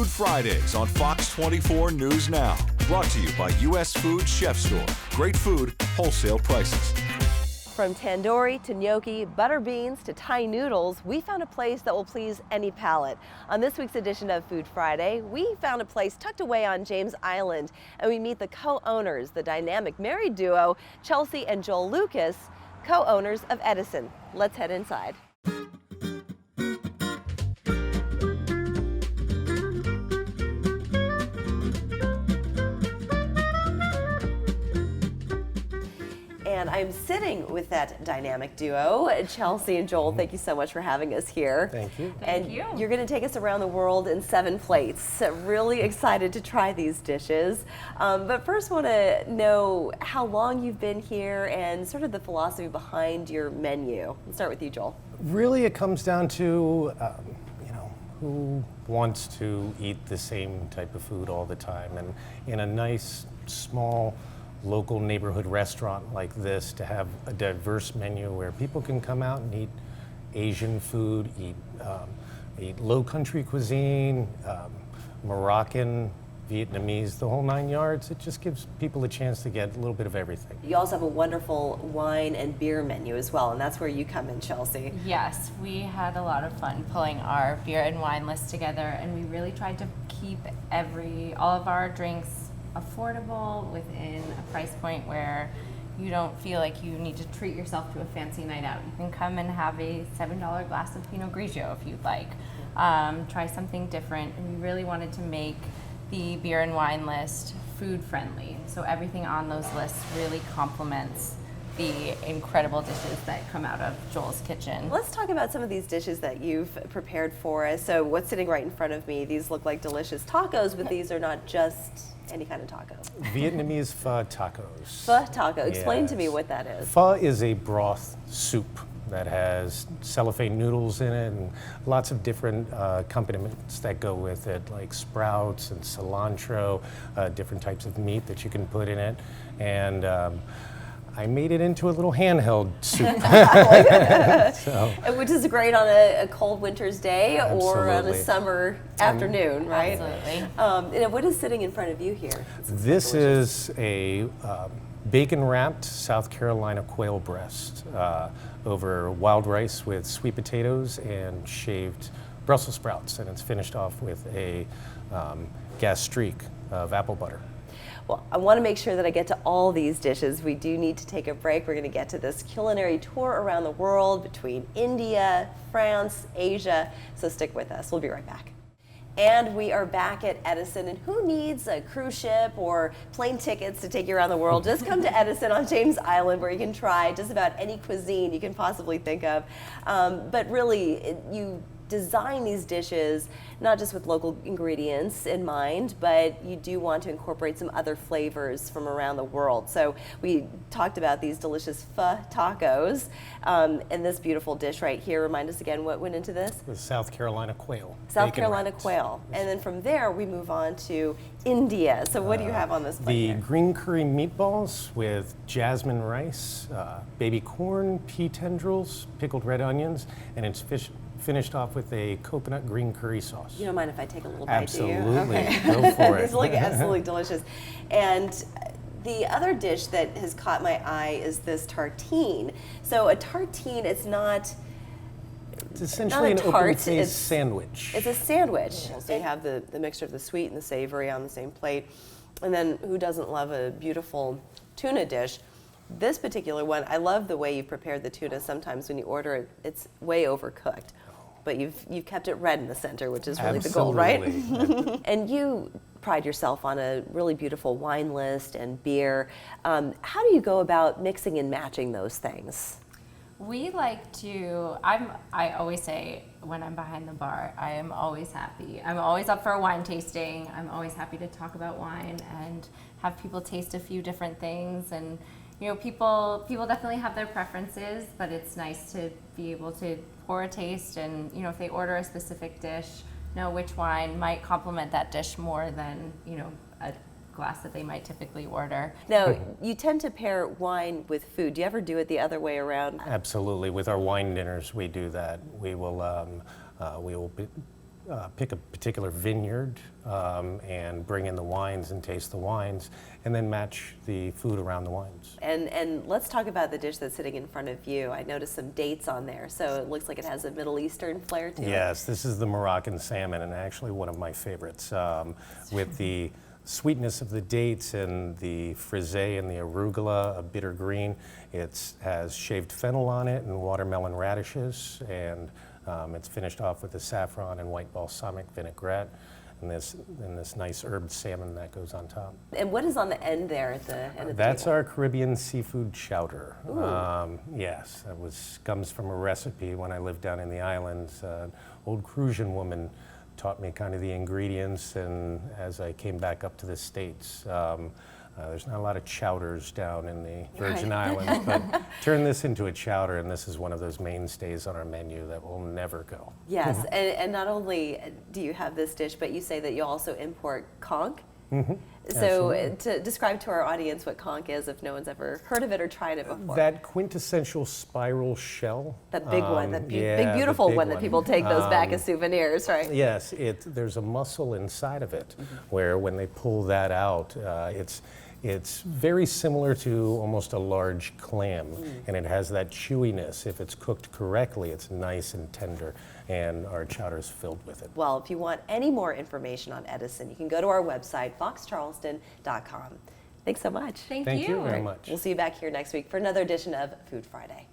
Fridays on Fox 24 News Now. Brought to you by U.S. Food Chef Store. Great food, wholesale prices. From tandoori to gnocchi, butter beans to Thai noodles, we found a place that will please any palate. On this week's edition of Food Friday, we found a place tucked away on James Island, and we meet the co-owners, the dynamic married duo, Chelsea and Joel Lucas, co-owners of Edison. Let's head inside. And I'm sitting with that dynamic duo, Chelsea and Joel. Thank you so much for having us here. Thank you. And you're going to take us around the world in 7 plates. Really excited to try these dishes. But first, want to know how long you've been here and sort of the philosophy behind your menu. Let's start with you, Joel. Really, it comes down to who wants to eat the same type of food all the time, and in a nice, small, local neighborhood restaurant like this, to have a diverse menu where people can come out and eat Asian food, eat low country cuisine, Moroccan, Vietnamese, the whole 9 yards. It just gives people a chance to get a little bit of everything. You also have a wonderful wine and beer menu as well, and that's where you come in, Chelsea. Yes, we had a lot of fun pulling our beer and wine list together, and we really tried to keep all of our drinks affordable within a price point where you don't feel like you need to treat yourself to a fancy night out. You can come and have a $7 glass of Pinot Grigio if you'd like. Try something different, and we really wanted to make the beer and wine list food friendly. So everything on those lists really complements the incredible dishes that come out of Joel's kitchen. Let's talk about some of these dishes that you've prepared for us. So what's sitting right in front of me, these look like delicious tacos, but these are not just any kind of taco. Vietnamese pho tacos. Pho taco, explain to me Yes. what that is. Pho is a broth soup that has cellophane noodles in it and lots of different accompaniments that go with it, like sprouts and cilantro, different types of meat that you can put in it. And I made it into a little handheld soup. Which is great on a cold winter's day or on a Absolutely. summer afternoon, right? Absolutely. And what is sitting in front of you here? This is a bacon-wrapped South Carolina quail breast over wild rice with sweet potatoes and shaved Brussels sprouts, and it's finished off with a gastrique of apple butter. Well, I want to make sure that I get to all these dishes. We do need to take a break. We're going to get to this culinary tour around the world between India, France, Asia. So stick with us. We'll be right back. And we are back at Edison. And who needs a cruise ship or plane tickets to take you around the world? Just come to Edison on James Island, where you can try just about any cuisine you can possibly think of. But really, you design these dishes not just with local ingredients in mind, but you do want to incorporate some other flavors from around the world. So we talked about these delicious pho tacos, and this beautiful dish right here. Remind us again what went into this? The South Carolina quail. South Carolina bacon-wrapped. quail. And then from there we move on to India. So what do you have on this plate The here? green curry meatballs with jasmine rice, baby corn, pea tendrils, pickled red onions, and it's finished off with a coconut green curry sauce. You don't mind if I take a little bite, do you? Absolutely. Okay. Go for it. These look absolutely delicious. And the other dish that has caught my eye is this tartine. So a tartine, it's not It's essentially not an a tart, open-faced it's- sandwich. It's a sandwich. So you have the mixture of the sweet and the savory on the same plate. And then who doesn't love a beautiful tuna dish? This particular one, I love the way you prepared the tuna. Sometimes when you order it, it's way overcooked. But you've kept it red in the center, which is really the goal, right? Absolutely. And you pride yourself on a really beautiful wine list and beer. How do you go about mixing and matching those things? We like to, I always say when I'm behind the bar, I am always happy. I'm always up for a wine tasting. I'm always happy to talk about wine and have people taste a few different things. And people definitely have their preferences, but it's nice to be able to pour a taste and, if they order a specific dish, know which wine might complement that dish more than, a glass that they might typically order. Now, you tend to pair wine with food. Do you ever do it the other way around? Absolutely. With our wine dinners, we do that. We will pick a particular vineyard and bring in the wines and taste the wines, and then match the food around the wines. And let's talk about the dish that's sitting in front of you. I noticed some dates on there, so it looks like it has a Middle Eastern flair to it. Yes, this is the Moroccan salmon, and actually one of my favorites, with the sweetness of the dates and the frisee and the arugula, a bitter green. It has shaved fennel on it and watermelon radishes, and it's finished off with the saffron and white balsamic vinaigrette, and this nice herbed salmon that goes on top. And what is on the end there at the end of the That's table? our Caribbean seafood chowder. Yes, that comes from a recipe when I lived down in the islands. Old Crucian woman taught me kind of the ingredients, and as I came back up to the States, there's not a lot of chowders down in the Virgin Islands, but turn this into a chowder, and this is one of those mainstays on our menu that will never go. Yes, and not only do you have this dish, but you say that you also import conch. So to describe to our audience what conch is, if no one's ever heard of it or tried it before. That quintessential spiral shell. That big one, that yeah, big beautiful the big one that people take those back as souvenirs, right? Yes, there's a muscle inside of it where when they pull that out, it's very similar to almost a large clam, and it has that chewiness. If it's cooked correctly, it's nice and tender, and our chowder is filled with it. Well, if you want any more information on Edison, you can go to our website, foxcharleston.com. Thanks so much. Thank Thank you very much. We'll see you back here next week for another edition of Food Friday.